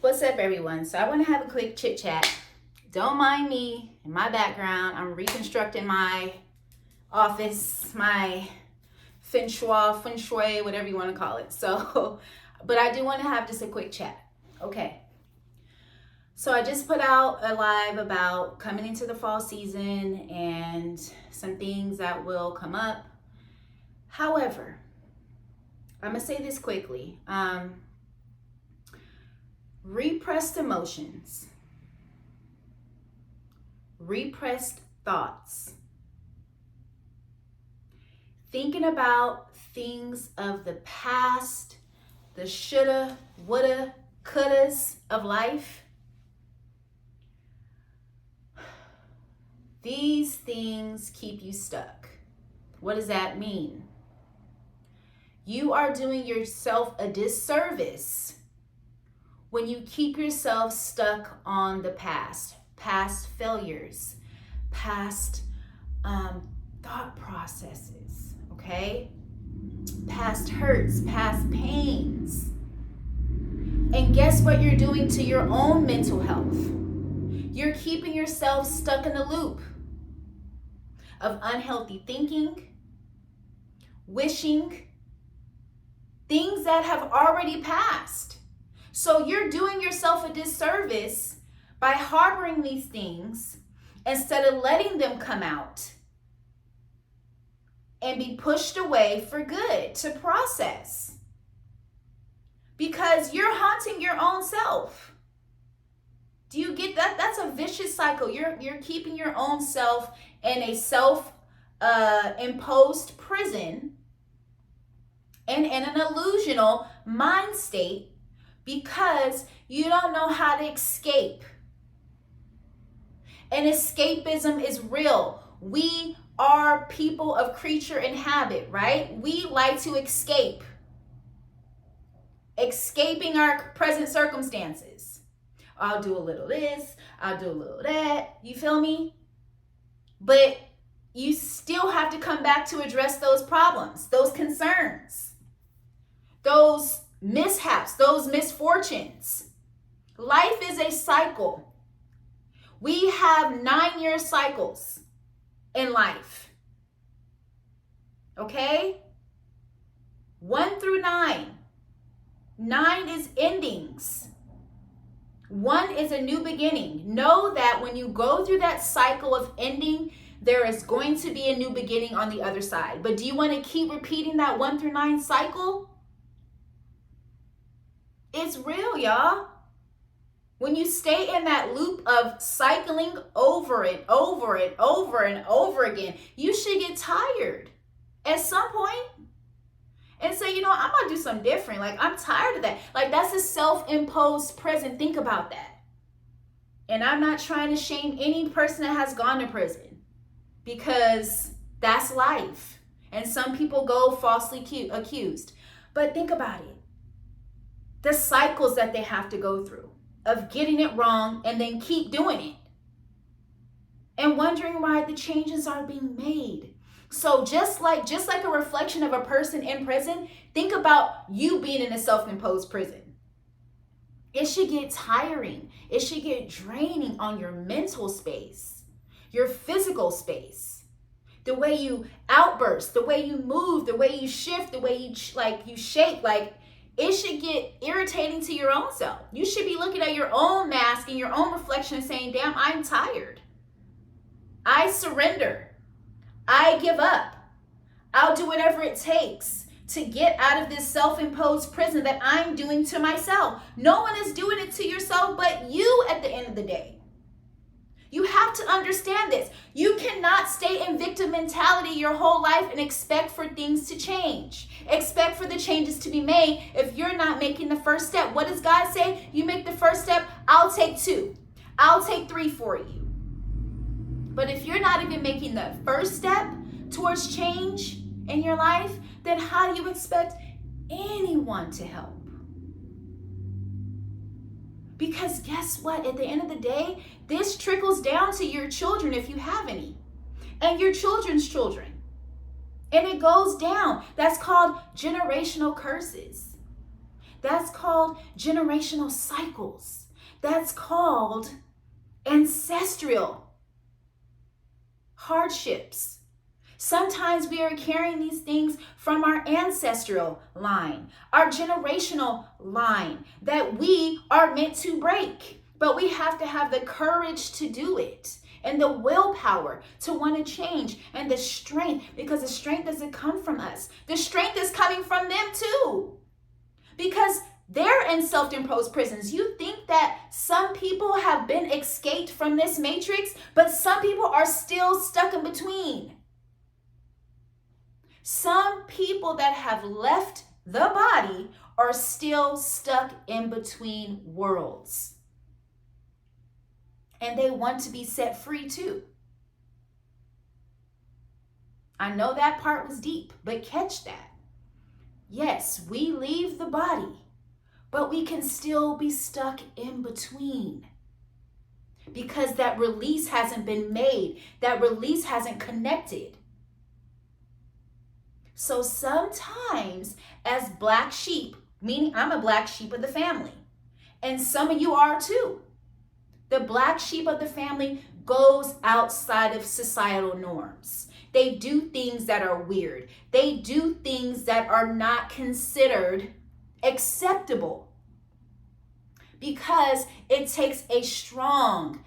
What's up, everyone? So I want to have a quick chit chat. Don't mind me and my background. I'm reconstructing my office, my feng shui, whatever you want to call it. So, but I do want to have just a quick chat. Okay. So I just put out a live about coming into the fall season and some things that will come up. However, I'm going to say this quickly. Repressed emotions, repressed thoughts, thinking about things of the past, the shoulda, woulda, couldas of life. These things keep you stuck. What does that mean? You are doing yourself a disservice when you keep yourself stuck on the past failures, past thought processes, okay? Past hurts, past pains. And guess what you're doing to your own mental health? You're keeping yourself stuck in a loop of unhealthy thinking, wishing, things that have already passed. So you're doing yourself a disservice by harboring these things instead of letting them come out and be pushed away for good to process. Because you're haunting your own self. Do you get that? That's a vicious cycle. You're keeping your own self in a self-imposed prison and in an illusional mind state because you don't know how to escape. And escapism is real. We are people of creature and habit, right? We like to escape. Escaping our present circumstances. I'll do a little this, I'll do a little that. You feel me? But you still have to come back to address those problems, those concerns, those mishaps, those misfortunes. Life is a cycle. We have 9-year cycles in life. Okay? 1 through 9. 9 is endings. 1 is a new beginning. Know that when you go through that cycle of ending, there is going to be a new beginning on the other side. But do you want to keep repeating that 1 through 9 cycle? It's real, y'all. When you stay in that loop of cycling over and over and over and over again, you should get tired at some point and say, I'm going to do something different. Like, I'm tired of that. Like, that's a self-imposed prison. Think about that. And I'm not trying to shame any person that has gone to prison because that's life. And some people go falsely accused. But think about it. The cycles that they have to go through of getting it wrong and then keep doing it and wondering why the changes are being made. So just like a reflection of a person in prison, think about you being in a self-imposed prison. It should get tiring. It should get draining on your mental space, your physical space, the way you outburst, the way you move, the way you shift, the way you shake, it should get irritating to your own self. You should be looking at your own mask and your own reflection and saying, damn, I'm tired. I surrender. I give up. I'll do whatever it takes to get out of this self-imposed prison that I'm doing to myself. No one is doing it to yourself but you at the end of the day. You have to understand this. You cannot stay in victim mentality your whole life and expect for things to change. Expect for the changes to be made if you're not making the first step. What does God say? You make the first step, I'll take 2. I'll take 3 for you. But if you're not even making the first step towards change in your life, then how do you expect anyone to help? Because guess what? At the end of the day, this trickles down to your children if you have any, and your children's children. And it goes down. That's called generational curses. That's called generational cycles. That's called ancestral hardships. Sometimes we are carrying these things from our ancestral line, our generational line that we are meant to break. But we have to have the courage to do it and the willpower to want to change and the strength, because the strength doesn't come from us. The strength is coming from them too, because they're in self-imposed prisons. You think that some people have been escaped from this matrix, but some people are still stuck in between. Some people that have left the body are still stuck in between worlds. And they want to be set free too. I know that part was deep, but catch that. Yes, we leave the body, but we can still be stuck in between because that release hasn't been made. That release hasn't connected. So sometimes as black sheep, meaning I'm a black sheep of the family, and some of you are too. The black sheep of the family goes outside of societal norms. They do things that are weird. They do things that are not considered acceptable because it takes a strong,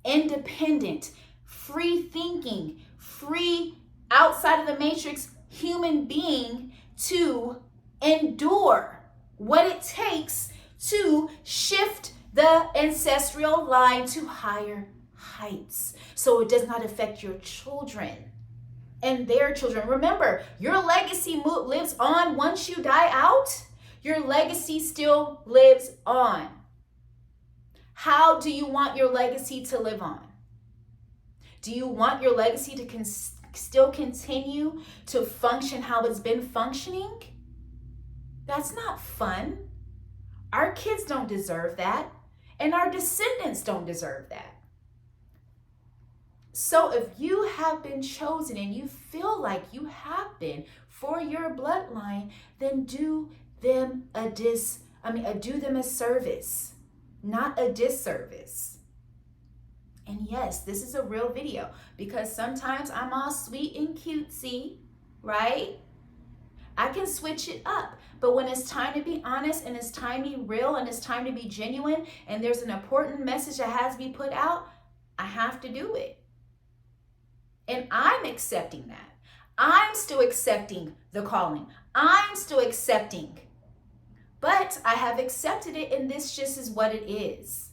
independent, free thinking, free outside of the matrix human being to endure what it takes to shift the ancestral line to higher heights so it does not affect your children and their children. Remember, your legacy lives on once you die out. Your legacy still lives on. How do you want your legacy to live on? Do you want your legacy to still continue to function how it's been functioning? That's not fun. Our kids don't deserve that. And our descendants don't deserve that. So if you have been chosen and you feel like you have been for your bloodline, then do them do them a service, not a disservice. And yes, this is a real video because sometimes I'm all sweet and cutesy, right? I can switch it up. But when it's time to be honest and it's time to be real and it's time to be genuine and there's an important message that has to be put out, I have to do it. And I'm accepting that. I'm still accepting the calling. I'm still accepting. But I have accepted it and this just is what it is.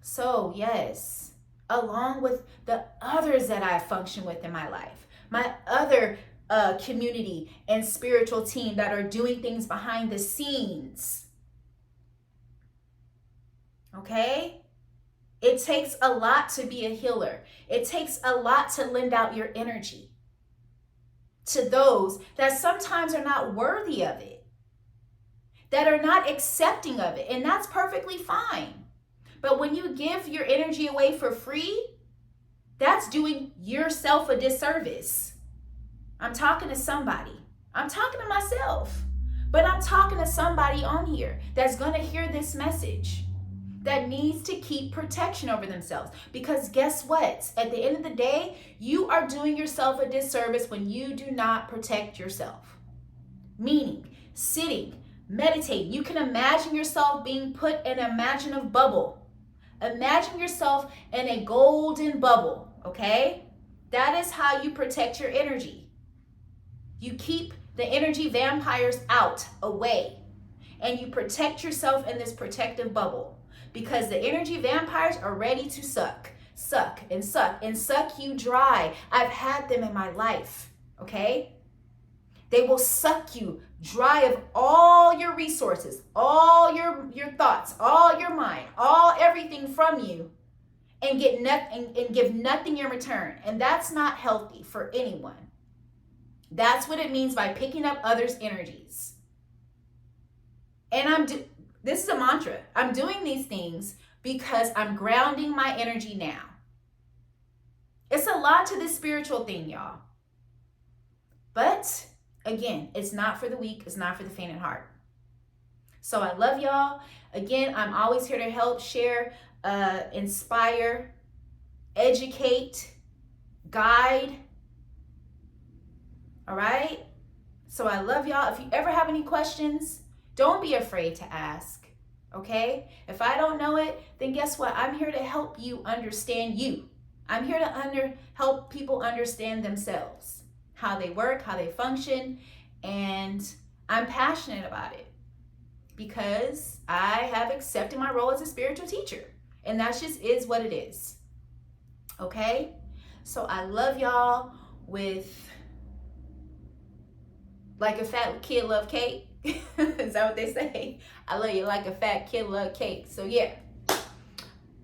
So yes, along with the others that I function with in my life, my other community and spiritual team that are doing things behind the scenes. Okay? It takes a lot to be a healer. It takes a lot to lend out your energy to those that sometimes are not worthy of it, that are not accepting of it, and that's perfectly fine. But when you give your energy away for free, that's doing yourself a disservice. I'm talking to somebody. I'm talking to myself. But I'm talking to somebody on here that's going to hear this message that needs to keep protection over themselves. Because guess what? At the end of the day, you are doing yourself a disservice when you do not protect yourself. Meaning, sitting, meditating. You can imagine yourself being put in an imaginative bubble. Imagine yourself in a golden bubble, okay? That is how you protect your energy. You keep the energy vampires out, away, and you protect yourself in this protective bubble because the energy vampires are ready to suck you dry. I've had them in my life, okay? They will suck you dry of all your resources, all your thoughts, all your mind, everything from you, and get nothing and give nothing in return. And that's not healthy for anyone. That's what it means by picking up others' energies. And this is a mantra. I'm doing these things because I'm grounding my energy now. It's a lot to this spiritual thing, y'all. But again, it's not for the weak. It's not for the faint at heart. So I love y'all. Again, I'm always here to help, share, inspire, educate, guide. All right? So I love y'all. If you ever have any questions, don't be afraid to ask. Okay? If I don't know it, then guess what? I'm here to help you understand you. I'm here to help people understand themselves, how they work, how they function, and I'm passionate about it because I have accepted my role as a spiritual teacher, and that just is what it is. Okay? So I love y'all with like a fat kid love cake. Is that what they say? I love you like a fat kid love cake. So yeah.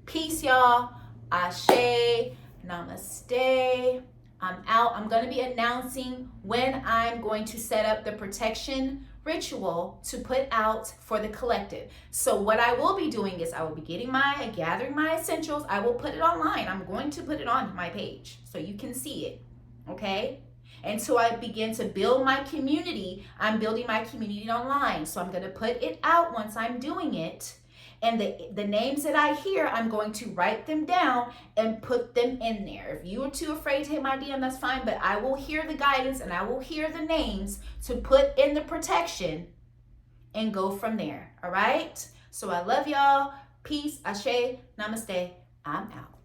Peace, y'all. Ashe. Namaste. I'm out. I'm going to be announcing when I'm going to set up the protection ritual to put out for the collective. So what I will be doing is I will be gathering my essentials. I will put it online. I'm going to put it on my page so you can see it. Okay? Until I begin to build my community, I'm building my community online. So I'm going to put it out once I'm doing it. And the names that I hear, I'm going to write them down and put them in there. If you are too afraid to hit my DM, that's fine. But I will hear the guidance and I will hear the names to put in the protection and go from there. All right? So I love y'all. Peace. Ashe. Namaste. I'm out.